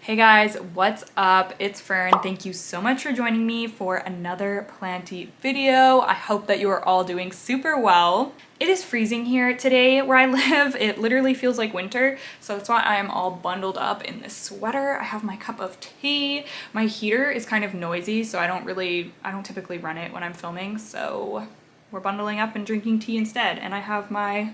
Hey guys, what's up? It's Fern. Thank you so much for joining me for another Planty video. I hope that you are all doing super well. It is freezing here today where I live. It literally feels like winter, so that's why I am all bundled up in this sweater. I have my cup of tea. My heater is kind of noisy, so I don't typically run it when I'm filming, so we're bundling up and drinking tea instead. And I have my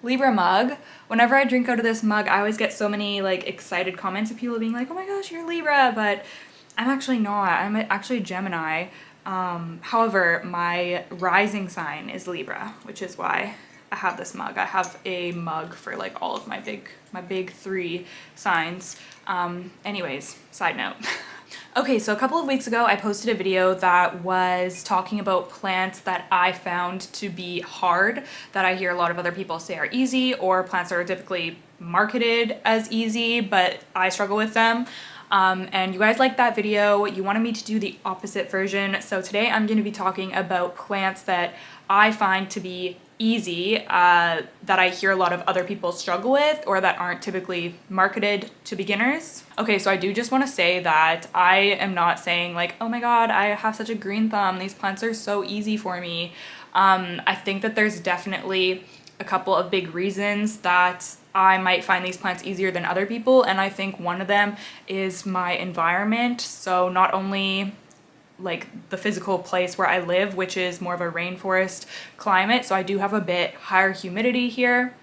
Libra mug. Whenever I drink out of this mug, I always get so many like excited comments of people being like, oh my gosh, you're Libra, but I'm actually not. I'm actually Gemini. However, my rising sign is Libra, which is why I have this mug. I have a mug for like all of my big three signs. Anyways, side note. Okay, so a couple of weeks ago, I posted a video that was talking about plants that I found to be hard, that I hear a lot of other people say are easy, or plants that are typically marketed as easy, but I struggle with them. And you guys liked that video. You wanted me to do the opposite version. So today I'm going to be talking about plants that I find to be easy, that I hear a lot of other people struggle with, or that aren't typically marketed to beginners. Okay, so I do just want to say that I am not saying like, oh my god, I have such a green thumb, these plants are so easy for me. I think that there's definitely a couple of big reasons that I might find these plants easier than other people, and I think one of them is my environment. So not only like the physical place where I live, which is more of a rainforest climate, so I do have a bit higher humidity here.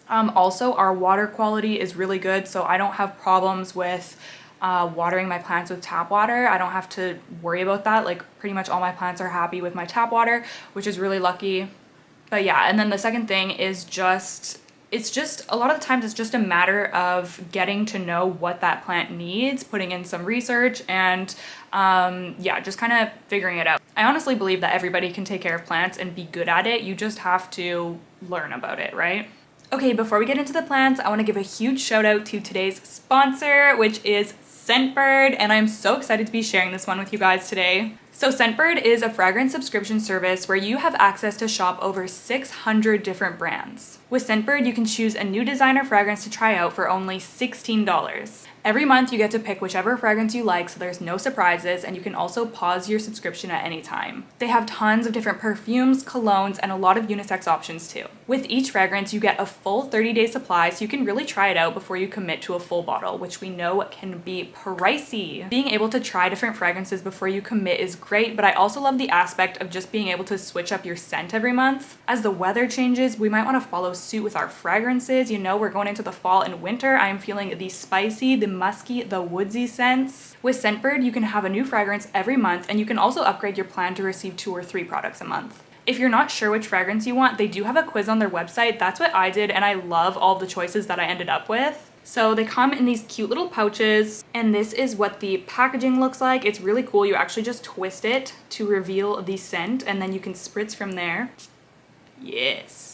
Also, our water quality is really good, so I don't have problems with watering my plants with tap water. I don't have to worry about that. Like pretty much all my plants are happy with my tap water, which is really lucky. But yeah, and then the second thing is it's just a lot of the times it's just a matter of getting to know what that plant needs, putting in some research, and yeah, just kind of figuring it out. I honestly believe that everybody can take care of plants and be good at it. You just have to learn about it, right? Okay, before we get into the plants, I want to give a huge shout out to today's sponsor, which is Scentbird, and I'm so excited to be sharing this one with you guys today. So Scentbird is a fragrance subscription service where you have access to shop over 600 different brands. With Scentbird, you can choose a new designer fragrance to try out for only $16. Every month you get to pick whichever fragrance you like, so there's no surprises, and you can also pause your subscription at any time. They have tons of different perfumes, colognes, and a lot of unisex options too. With each fragrance, you get a full 30-day supply, so you can really try it out before you commit to a full bottle, which we know can be pricey. Being able to try different fragrances before you commit is great, but I also love the aspect of just being able to switch up your scent every month. As the weather changes, we might want to follow suit with our fragrances. You know, we're going into the fall and winter. I am feeling the spicy, the musky, the woodsy scents. With Scentbird, you can have a new fragrance every month, and you can also upgrade your plan to receive 2 or 3 products a month. If you're not sure which fragrance you want, they do have a quiz on their website. That's what I did, and I love all the choices that I ended up with. So they come in these cute little pouches, and this is what the packaging looks like. It's really cool. You actually just twist it to reveal the scent, and then you can spritz from there. Yes.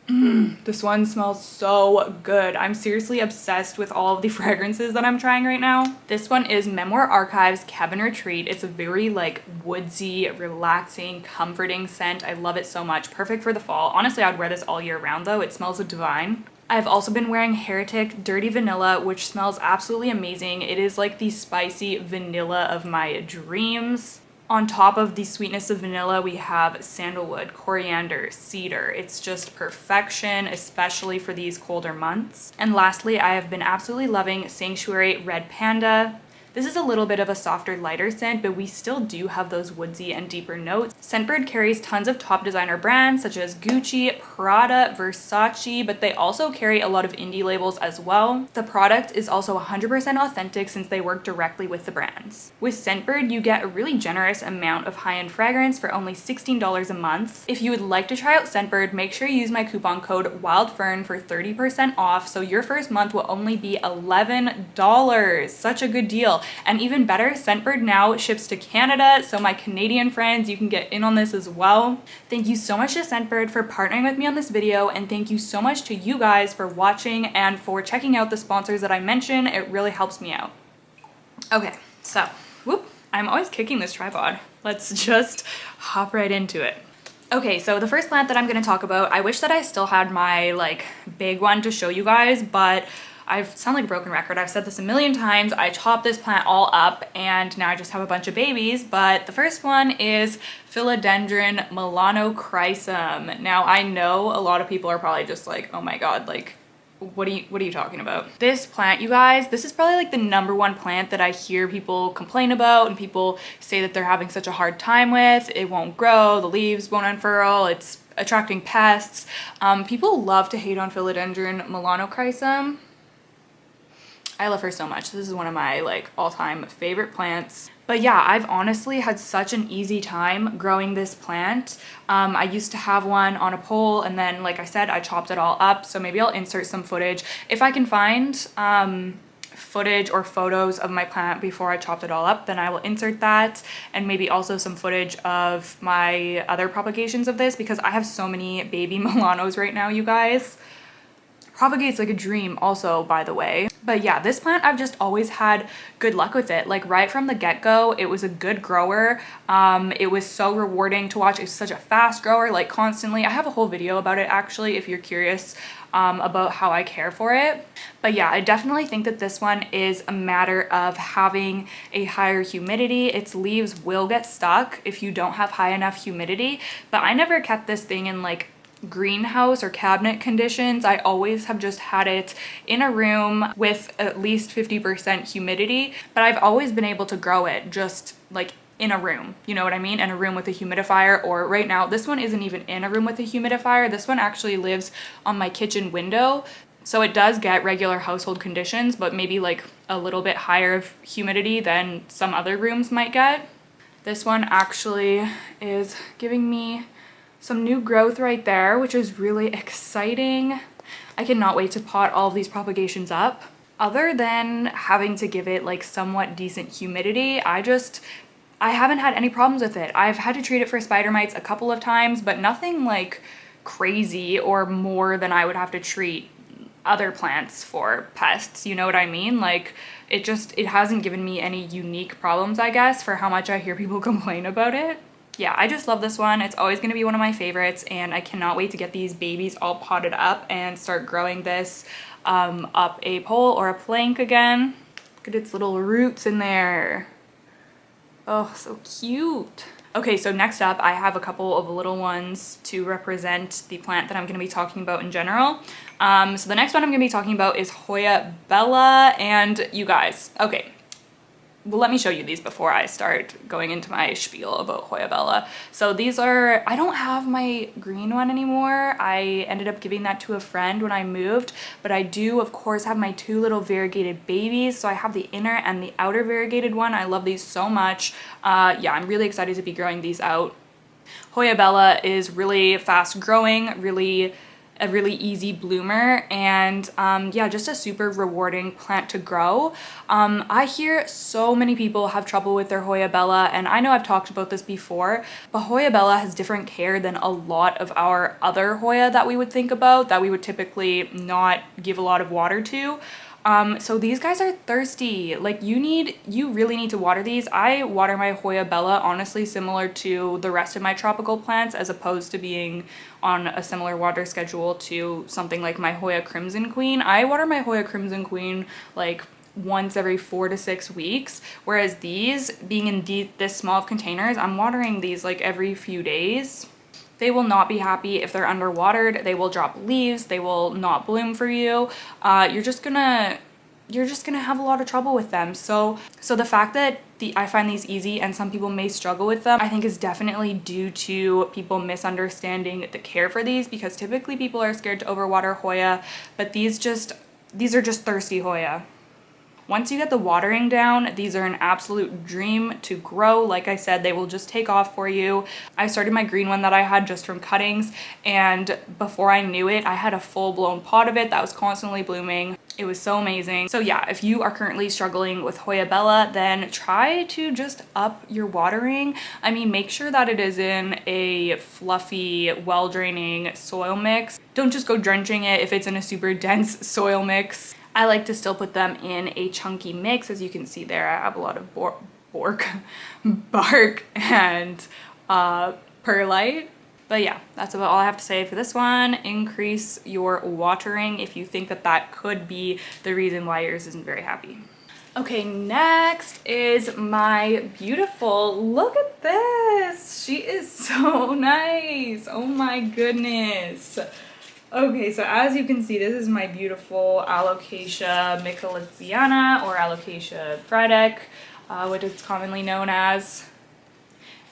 This one smells so good. I'm seriously obsessed with all of the fragrances that I'm trying right now. This one is Memoire Archives Cabin Retreat. It's a very like woodsy, relaxing, comforting scent. I love it so much. Perfect for the fall. Honestly, I'd wear this all year round though. It smells divine. I've also been wearing Heretic Dirty Vanilla, which smells absolutely amazing. It is like the spicy vanilla of my dreams. On top of the sweetness of vanilla, we have sandalwood, coriander, cedar. It's just perfection, especially for these colder months. And lastly, I have been absolutely loving Sanctuary Red Panda. This is a little bit of a softer, lighter scent, but we still do have those woodsy and deeper notes. Scentbird carries tons of top designer brands such as Gucci, Prada, Versace, but they also carry a lot of indie labels as well. The product is also 100% authentic since they work directly with the brands. With Scentbird, you get a really generous amount of high-end fragrance for only $16 a month. If you would like to try out Scentbird, make sure you use my coupon code WILDFERN for 30% off, so your first month will only be $11. Such a good deal. And even better, Scentbird now ships to Canada, so my Canadian friends, you can get in on this as well. Thank you so much to Scentbird for partnering with me on this video, and thank you so much to you guys for watching and for checking out the sponsors that I mentioned. It really helps me out. Okay, so, I'm always kicking this tripod. Let's just hop right into it. Okay, so the first plant that I'm going to talk about, I wish that I still had my like big one to show you guys, but I sound like a broken record. I've said this a million times. I chopped this plant all up and now I just have a bunch of babies, but the first one is Philodendron melanochrysum. Now I know a lot of people are probably just like, oh my God, like, what are you talking about? This plant, you guys, this is probably like the #1 plant that I hear people complain about and people say that they're having such a hard time with. It won't grow, the leaves won't unfurl, it's attracting pests. People love to hate on Philodendron melanochrysum. I love her so much. This is one of my like all-time favorite plants. But yeah, I've honestly had such an easy time growing this plant. I used to have one on a pole and then, like I said, I chopped it all up. So maybe I'll insert some footage. If I can find footage or photos of my plant before I chopped it all up, then I will insert that, and maybe also some footage of my other propagations of this, because I have so many baby Milanos right now, you guys. Propagates like a dream also, by the way. But yeah, this plant, I've just always had good luck with it. Like right from the get-go, it was a good grower. It was so rewarding to watch. It's such a fast grower, like constantly. I have a whole video about it actually, if you're curious about how I care for it. But yeah, I definitely think that this one is a matter of having a higher humidity. Its leaves will get stuck if you don't have high enough humidity, but I never kept this thing in like greenhouse or cabinet conditions. I always have just had it in a room with at least 50% humidity, but I've always been able to grow it just like in a room, you know what I mean? In a room with a humidifier, or right now, this one isn't even in a room with a humidifier. This one actually lives on my kitchen window. So it does get regular household conditions, but maybe like a little bit higher of humidity than some other rooms might get. This one actually is giving me some new growth right there, which is really exciting. I cannot wait to pot all of these propagations up. Other than having to give it like somewhat decent humidity, I haven't had any problems with it. I've had to treat it for spider mites a couple of times, but nothing like crazy or more than I would have to treat other plants for pests, you know what I mean? Like it hasn't given me any unique problems, I guess, for how much I hear people complain about it. Yeah, I just love this one. It's always going to be one of my favorites, and I cannot wait to get these babies all potted up and start growing this up a pole or a plank again. Look at its little roots in there. Oh, so cute. Okay, so next up, I have a couple of little ones to represent the plant that I'm going to be talking about in general. So the next one I'm going to be talking about is Hoya Bella, and you guys, okay. Well, let me show you these before I start going into my spiel about Hoya Bella. So these are, I don't have my green one anymore. I ended up giving that to a friend when I moved, but I do of course have my 2 little variegated babies. So I have the inner and the outer variegated one. I love these so much. Yeah, I'm really excited to be growing these out. Hoya Bella is really fast growing, a really easy bloomer, and yeah, just a super rewarding plant to grow. I hear so many people have trouble with their Hoya Bella, and I know I've talked about this before, but Hoya Bella has different care than a lot of our other Hoya that we would think about, that we would typically not give a lot of water to. So these guys are thirsty. Like you really need to water these. I water my Hoya Bella honestly similar to the rest of my tropical plants, as opposed to being on a similar water schedule to something like my Hoya Crimson Queen. I water my Hoya Crimson Queen like once every 4 to 6 weeks, whereas these, being in this small of containers, I'm watering these like every few days. They will not be happy if they're underwatered. They will drop leaves. They will not bloom for you. You're just gonna have a lot of trouble with them. So the fact that I find these easy and some people may struggle with them, I think is definitely due to people misunderstanding the care for these, because typically people are scared to overwater Hoya, but these are just thirsty Hoya. Once you get the watering down, these are an absolute dream to grow. Like I said, they will just take off for you. I started my green one that I had just from cuttings, and before I knew it, I had a full-blown pot of it that was constantly blooming. It was so amazing. So yeah, if you are currently struggling with Hoya Bella, then try to just up your watering. I mean, make sure that it is in a fluffy, well-draining soil mix. Don't just go drenching it if it's in a super dense soil mix. I like to still put them in a chunky mix. As you can see there, I have a lot of bark and perlite. But yeah, that's about all I have to say for this one. Increase your watering if you think that that could be the reason why yours isn't very happy. Okay, next is my beautiful, look at this. She is so nice. Oh my goodness. Okay, so as you can see, this is my beautiful Alocasia Michelitziana, or Alocasia Heretic, what it's commonly known as.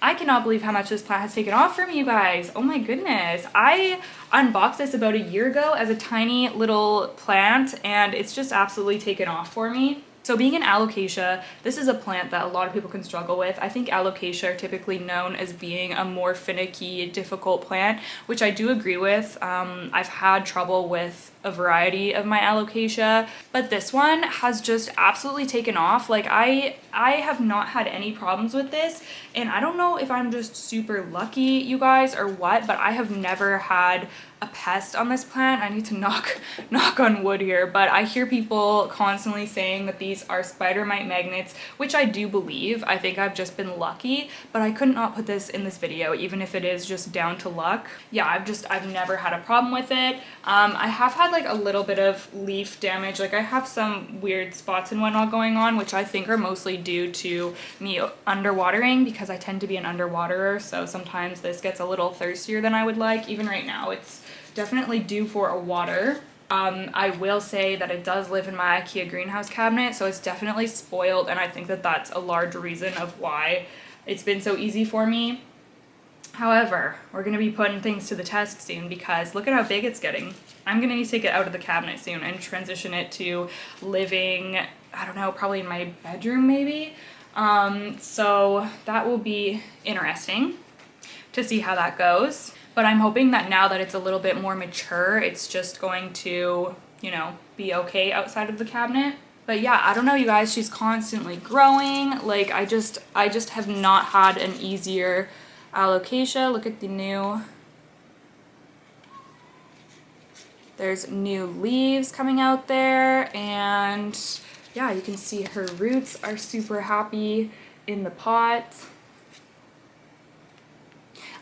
I cannot believe how much this plant has taken off for me, you guys. Oh my goodness. I unboxed this about a year ago as a tiny little plant, and it's just absolutely taken off for me. So being an alocasia, this is a plant that a lot of people can struggle with. I think alocasia are typically known as being a more finicky, difficult plant, which I do agree with. I've had trouble with a variety of my alocasia, but this one has just absolutely taken off. Like I have not had any problems with this, and I don't know if I'm just super lucky, you guys, or what, but I have never had a pest on this plant. I need to knock on wood here, but I hear people constantly saying that these are spider mite magnets, which I do believe. I think I've just been lucky, but I could not put this in this video, even if it is just down to luck. Yeah, I've never had a problem with it. I have had like a little bit of leaf damage. Like I have some weird spots and whatnot going on, which I think are mostly due to me underwatering, because I tend to be an underwaterer. So sometimes this gets a little thirstier than I would like. Even right now, it's definitely due for a water. I will say that it does live in my IKEA greenhouse cabinet, so it's definitely spoiled, and I think that that's a large reason of why it's been so easy for me. However, we're going to be putting things to the test soon, because look at how big it's getting. I'm going to need to take it out of the cabinet soon and transition it to living, I don't know, probably in my bedroom maybe. So that will be interesting to see how that goes. But I'm hoping that now that it's a little bit more mature, it's just going to, you know, be okay outside of the cabinet. But yeah, I don't know, you guys, she's constantly growing. Like I just have not had an easier alocasia. Look at the there's new leaves coming out there, and yeah, you can see her roots are super happy in the pot.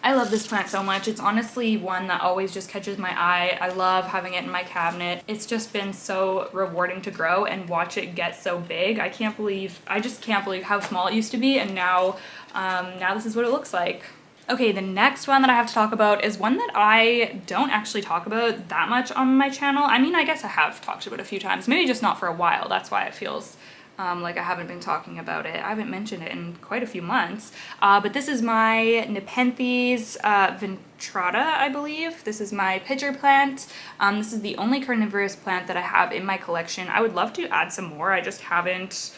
I love this plant so much. It's honestly one that always just catches my eye. I love having it in my cabinet. It's just been so rewarding to grow and watch it get so big. I just can't believe how small it used to be, and now this is what it looks like. Okay, the next one that I have to talk about is one that I don't actually talk about that much on my channel. I mean, I guess I have talked about it a few times, maybe just not for a while. That's why it feels like I haven't been talking about it. I haven't mentioned it in quite a few months. But this is my Nepenthes ventrata, I believe. This is my pitcher plant. This is the only carnivorous plant that I have in my collection. I would love to add some more. I just haven't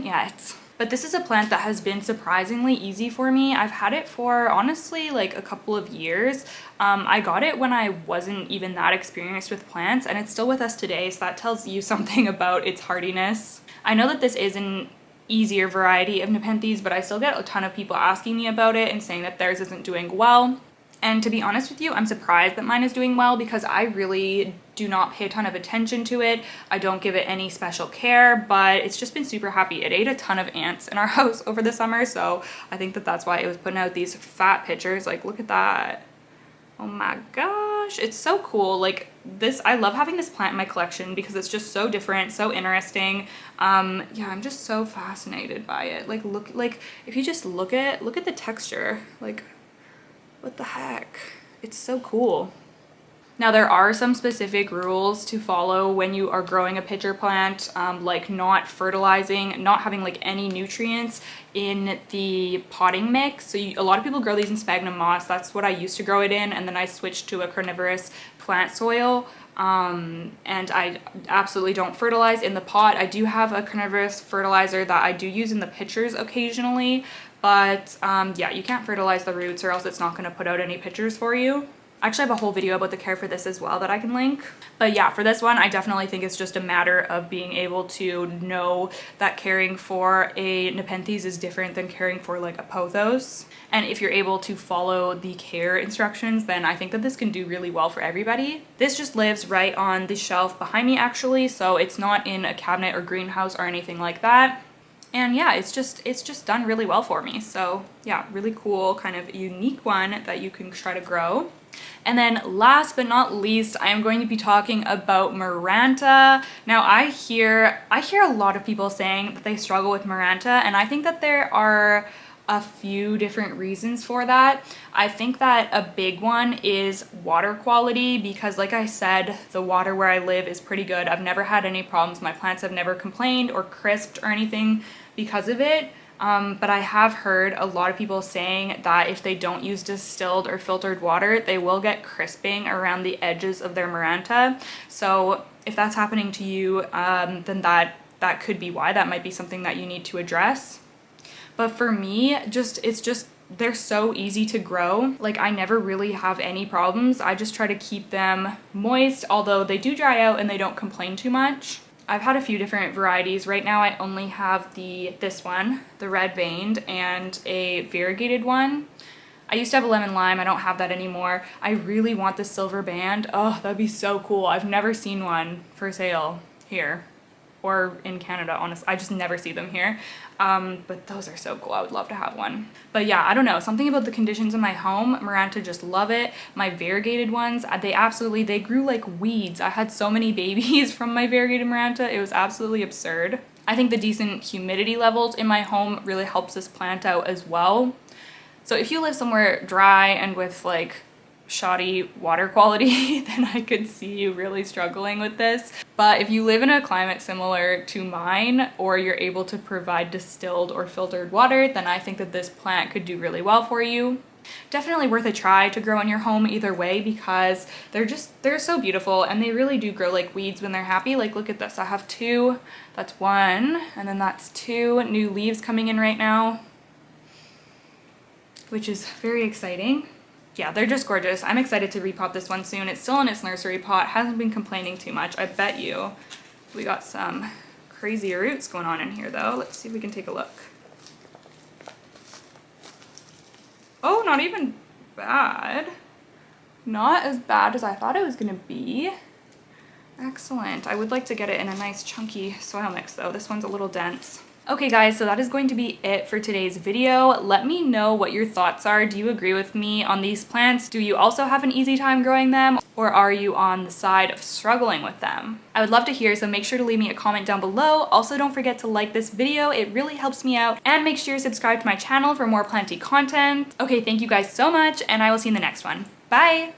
yet. But this is a plant that has been surprisingly easy for me. I've had it for honestly like a couple of years. I got it when I wasn't even that experienced with plants, and it's still with us today, so that tells you something about its hardiness. I know that this is an easier variety of Nepenthes, but I still get a ton of people asking me about it and saying that theirs isn't doing well. And to be honest with you, I'm surprised that mine is doing well, because I really do not pay a ton of attention to it. I don't give it any special care, but it's just been super happy. It ate a ton of ants in our house over the summer, so I think that that's why it was putting out these fat pictures. Like, look at that. Oh my gosh, it's so cool. Like this, I love having this plant in my collection because it's just so different, so interesting. Yeah, I'm just so fascinated by it. Like, look, like if you just look at the texture, like, what the heck? It's so cool. Now there are some specific rules to follow when you are growing a pitcher plant, like not fertilizing, not having like any nutrients in the potting mix. So a lot of people grow these in sphagnum moss. That's what I used to grow it in, and then I switched to a carnivorous plant soil. And I absolutely don't fertilize in the pot. I do have a carnivorous fertilizer that I do use in the pitchers occasionally, but yeah, you can't fertilize the roots or else it's not going to put out any pitchers for you. I actually have a whole video about the care for this as well that I can link. But yeah, for this one, I definitely think it's just a matter of being able to know that caring for a Nepenthes is different than caring for like a pothos. And if you're able to follow the care instructions, then I think that this can do really well for everybody. This just lives right on the shelf behind me actually, so it's not in a cabinet or greenhouse or anything like that. And yeah, it's just done really well for me. So yeah, really cool, kind of unique one that you can try to grow. And then last but not least, I am going to be talking about Maranta. Now I hear a lot of people saying that they struggle with Maranta, and I think that there are a few different reasons for that. I think that a big one is water quality, because like I said, the water where I live is pretty good. I've never had any problems. My plants have never complained or crisped or anything because of it. But I have heard a lot of people saying that if they don't use distilled or filtered water, they will get crisping around the edges of their Maranta. So if that's happening to you, then that could be why. That might be something that you need to address. But for me, they're so easy to grow. Like, I never really have any problems. I just try to keep them moist, although they do dry out and they don't complain too much. I've had a few different varieties. Right now I only have this one, the red veined, and a variegated one. I used to have a lemon lime. I don't have that anymore. I really want the silver band. Oh, that'd be so cool. I've never seen one for sale here or in Canada, honestly. I just never see them here. But those are so cool. I would love to have one. But yeah, I don't know. Something about the conditions in my home, Maranta just love it. My variegated ones, they grew like weeds. I had so many babies from my variegated Maranta. It was absolutely absurd. I think the decent humidity levels in my home really helps this plant out as well. So if you live somewhere dry and with like shoddy water quality, then I could see you really struggling with this. But if you live in a climate similar to mine, or you're able to provide distilled or filtered water, then I think that this plant could do really well for you. Definitely worth a try to grow in your home either way, because they're so beautiful, and they really do grow like weeds when they're happy. Like, look at this. I have two, that's one, and then that's two new leaves coming in right now, which is very exciting. Yeah, they're just gorgeous. I'm excited to repot this one soon. It's still in its nursery pot, hasn't been complaining too much. I bet you we got some crazy roots going on in here though. Let's see if we can take a look. Oh, not even bad. Not as bad as I thought it was gonna be. Excellent. I would like to get it in a nice chunky soil mix though. This one's a little dense. Okay guys, so that is going to be it for today's video. Let me know what your thoughts are. Do you agree with me on these plants? Do you also have an easy time growing them? Or are you on the side of struggling with them? I would love to hear, so make sure to leave me a comment down below. Also, don't forget to like this video. It really helps me out. And make sure you subscribe to my channel for more planty content. Okay, thank you guys so much, and I will see you in the next one. Bye!